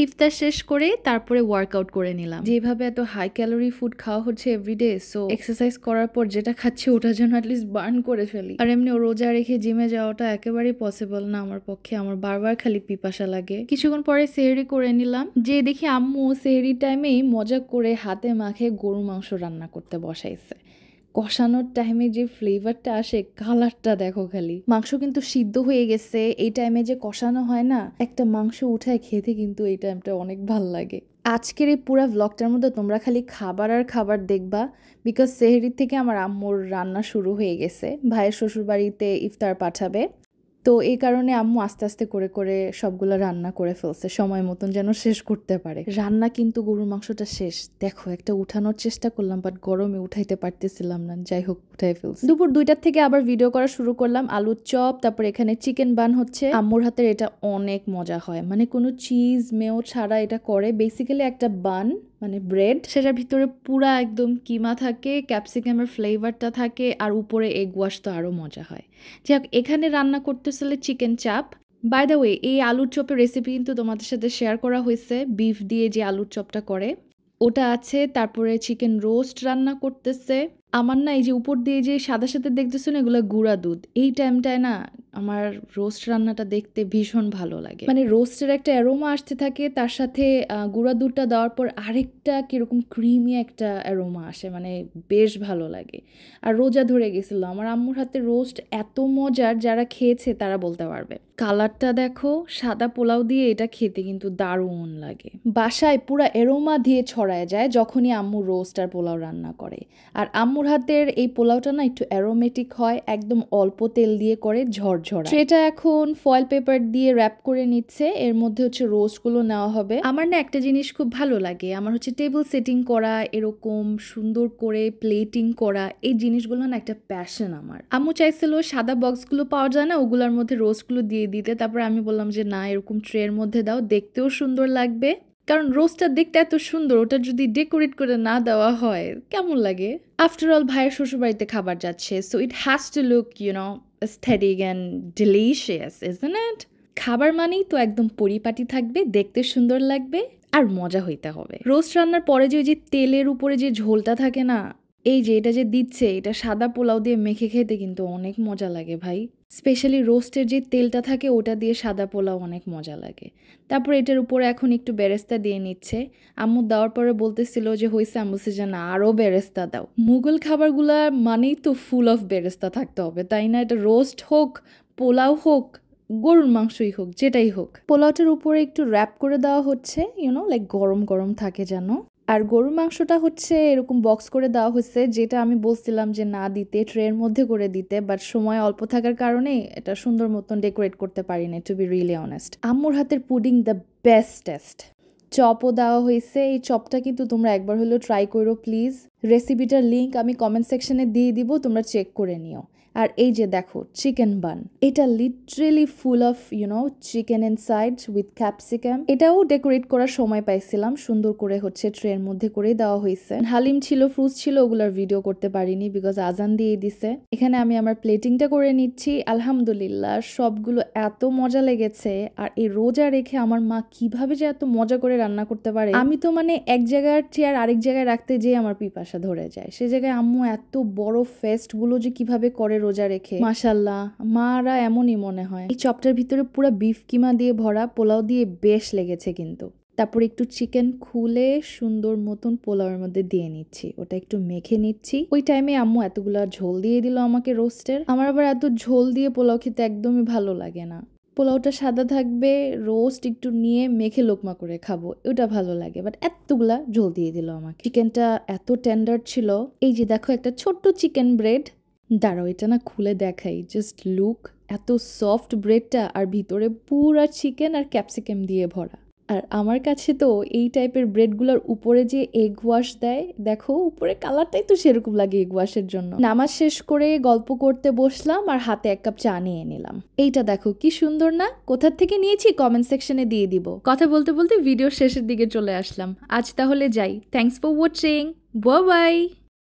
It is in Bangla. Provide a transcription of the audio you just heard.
ইফতার শেষ করে তারপরে ওয়ার্কআউট করে নিলাম। যেভাবে এত হাই ক্যালোরি ফুড খাওয়া হচ্ছে এভরিডে, সো এক্সারসাইজ করার পর যেটা খাচ্ছি ওটা যেন অ্যাটলিস্ট বার্ন করে ফেলি। আর এমনি রোজা রেখে জিমে যাওয়াটা একেবারেই পসিবল না আমার পক্ষে। আমার বারবার খালি পিপাসা লাগে। কিছুক্ষণ পরে সেহরি করে নিলাম। যে দেখি আম্মু সেহরি টাইমেই মজা করে হাতে মাখে গরু মাংস রান্না করতে বসাইছে। কষানোর টাইমে যে ফ্লেভারটা আসে, কালারটা দেখো খালি। মাংস কিন্তু সিদ্ধ হয়ে গেছে। এই টাইমে যে কষানো হয় না, একটা মাংস উঠায় খেতে কিন্তু এই টাইমটা অনেক ভাল লাগে। আজকের এই পুরো ভ্লগটার মধ্যে তোমরা খালি খাবার আর খাবার দেখবা, বিকজ সেহরির থেকে আমার আম্মুর রান্না শুরু হয়ে গেছে। ভাইয়ের শ্বশুরবাড়িতে ইফতার পাঠাবে, তো এই কারণে আম্মু আস্তে আস্তে করে করে সবগুলো রান্না করে ফেলছে সময় মতন যেন শেষ করতে পারে। রান্না কিন্তু গরুর মাংসটা শেষ। দেখো একটা উঠানোর চেষ্টা করলাম, বাট গরমে উঠাইতে পারতেছিলাম না। যাই হোক, উঠাই ফেলছি। দুপুর 2টার থেকে আবার ভিডিও করা শুরু করলাম। আলুর চপ, তারপর এখানে চিকেন বান হচ্ছে। আম্মুর হাতের এটা অনেক মজা হয়, মানে কোনো চিজ মেও ছাড়া এটা করে। বেসিক্যালি একটা বান মানে ব্রেড, সেটার ভিতরে পুরা একদম কিমা থাকে, ক্যাপসিকামের ফ্লেভারটা থাকে, আর উপরে এগ ওয়াশ, তো আরও মজা হয়। যাক, এখানে রান্না করতেছিলে চিকেন চাপ। বাই দ্য ওয়ে, এই আলুর চপের রেসিপি কিন্তু তোমাদের সাথে শেয়ার করা হয়েছে। বিফ দিয়ে যে আলুর চপটা করে ওটা আছে। তারপরে চিকেন রোস্ট রান্না করতেছে। আমার না এই যে উপর দিয়ে যে সাদা সাদা দেখতেছো না, এগুলো গুঁড়া দুধ। এই টাইমটায় না আমার রোস্ট রান্নাটা দেখতে ভীষণ ভালো লাগে। মানে রোস্টের একটা অ্যারোমা আসতে থাকে, তার সাথে গুঁড়া দুধটা দেওয়ার পর আরেকটা কিরকম ক্রিমি একটা অ্যারোমা আসে, মানে বেশ ভালো লাগে। আর রোজা ধরে গেছিল। আমার আম্মুর হাতে রোস্ট এত মজার, যারা খেয়েছে তারা বলতে পারবে। কালারটা দেখো, সাদা পোলাও দিয়ে এটা খেতে কিন্তু দারুণ লাগে। বাসায় পুরা অ্যারোমা দিয়ে ছড়ায় যায় যখনই আম্মু রোস্ট আর পোলাও রান্না করে। আর আম্মুর হাতের এই পোলাওটা না একটু অ্যারোমেটিক হয়, একদম অল্প তেল দিয়ে করে, ঝরঝরা। সেটা এখন ফয়েল পেপার দিয়ে র্যাপ করে নিচ্ছে। এর মধ্যে হচ্ছে রোস্টগুলো নেওয়া হবে। আমার না একটা জিনিস খুব ভালো লাগে, আমার হচ্ছে টেবিল সেটিং করা, এরকম সুন্দর করে প্লেটিং করা, এই জিনিসগুলো না একটা প্যাশন আমার। আম্মু চাইছিল সাদা বক্সগুলো পাওয়া যায় না, ওগুলোর মধ্যে রোস্টগুলো দিয়ে দিতে। তারপর আমি বললাম যে না, এরকম ট্রের মধ্যে দাও, দেখতেও সুন্দর লাগবে। কারণ রোস্টটা দেখতে এত সুন্দর, ওটা যদি ডেকোরেট করে না দেওয়া হয় কেমন লাগে। আফটার অল ভাইয়ের শ্বশুরবাড়িতে খাবার যাচ্ছে, so it has to look aesthetic and delicious, isn't it? খাবার মানেই তো একদম পরিপাটি থাকবে, দেখতে সুন্দর লাগবে, আর মজা হইতে হবে। রোস্ট রান্নার পরে যে ওই যে তেলের উপরে যে ঝোলটা থাকে না, এই যে এটা যে দিচ্ছে, এটা সাদা পোলাও দিয়ে মেখে খেতে কিন্তু অনেক মজা লাগে ভাই। স্পেশালি রোস্টের যে তেলটা থাকে ওটা দিয়ে সাদা পোলাও অনেক মজা লাগে। তারপর এটার উপরে এখন একটু বেরেস্তা দিয়ে নিচ্ছে। আম্মু দেওয়ার পরে বলতেছিল যে হয়েছে, আম্মু যে না আরও বেরেস্তা দাও। মুঘল খাবারগুলা মানেই তো ফুল অফ বেরেস্তা থাকতে হবে, তাই না? এটা রোস্ট হোক, পোলাও হোক, গরুর মাংসই হোক, যেটাই হোক। পোলাওটার উপরে একটু র্যাপ করে দেওয়া হচ্ছে, লাইক গরম গরম থাকে যেন। আর গরুর মাংসটা হচ্ছে এরকম বক্স করে দেওয়া হয়েছে, যেটা আমি বলছিলাম যে না দিতে, ট্রের মধ্যে করে দিতে, বাট সময় অল্প থাকার কারণে এটা সুন্দর মতন ডেকোরেট করতে পারি না, টু বি রিয়েলি অনেস্ট। আম্মুর হাতের পুডিং দ্য বেস্টেস্ট। চপও দেওয়া হয়েছে। এই চপটা কিন্তু তোমরা একবার হলেও ট্রাই করো প্লিজ। রেসিপিটার লিঙ্ক আমি কমেন্ট সেকশনে দিয়ে দিব, তোমরা চেক করে নিও। আর এই যে দেখো চিকেন বান, এটা literally full of chicken inside with capsicum. এটাও ডেকোরেট করার সময় পাইছিলাম, সুন্দর করে হচ্ছে ট্রের মধ্যে করে দেওয়া হয়েছে। হালিম ছিল, ফ্রুটস ছিল, ওগুলার ভিডিও করতে পারিনি বিকজ আজান দিয়ে দিছে। এখানে আমি আমার প্লেটিংটা করে নিচ্ছি। আলহামদুলিল্লাহ সবগুলো এত মজা লেগেছে। আর এই রোজা রেখে আমার মা কিভাবে যে এত মজা করে রান্না করতে পারে, আমি তো মানে এক জায়গার চেয়ার আরেক জায়গায় রাখতে যেয়ে আমার পিপাসা ধরে যায়। সে জায়গায় আম্মু এত বড় ফেস্ট গুলো যে কিভাবে করে রোজা রেখে, মাশাল্লাহ মারা এমনই মনে হয়। এই চপটার ভিতরে পুরো বিফ কিমা দিয়ে ভরা, পোলাও দিয়ে বেশ লেগেছে কিন্তু। তারপর একটু চিকেন খুলে সুন্দর মতন পোলাওয়ের মধ্যে দিয়ে নিচ্ছি, ওটা একটু মেখে নিচ্ছি। ওই টাইমে আম্মু এতগুলা ঝোল দিয়ে দিল আমাকে রোস্টের। আমার আবার এত ঝোল দিয়ে পোলাও খেতে একদমই ভালো লাগে না। পোলাওটা সাদা থাকবে, রোস্ট একটু নিয়ে মেখে লোকমা করে খাবো, ওটা ভালো লাগে, বাট এতগুলা ঝোল দিয়ে দিল আমাকে। চিকেনটা এত টেন্ডার ছিল। এই যে দেখো একটা ছোট্ট চিকেন ব্রেড, দাঁড়াও এটা না খুলে দেখাই, জাস্ট লুক। এত সফট ব্রেডটা, আর ভিতরে পুরা চিকেন আর ক্যাপসিকাম দিয়ে ভরা। আর আমার কাছে তো এই টাইপের ব্রেডগুলোর উপরে যে এগ ওয়াশ দেয়, দেখো উপরে কালারটাই তো সেরকম লাগে এগ ওয়াশের জন্য। নামাজ শেষ করে গল্প করতে বসলাম আর হাতে 1 কাপ চা নিয়ে নিলাম। এইটা দেখো কি সুন্দর না? কোথা থেকে নিয়েছি কমেন্ট সেকশনে দিয়ে দিব। কথা বলতে বলতে ভিডিও শেষের দিকে চলে আসলাম। আজ তাহলে যাই। Thanks for watching. Bye bye.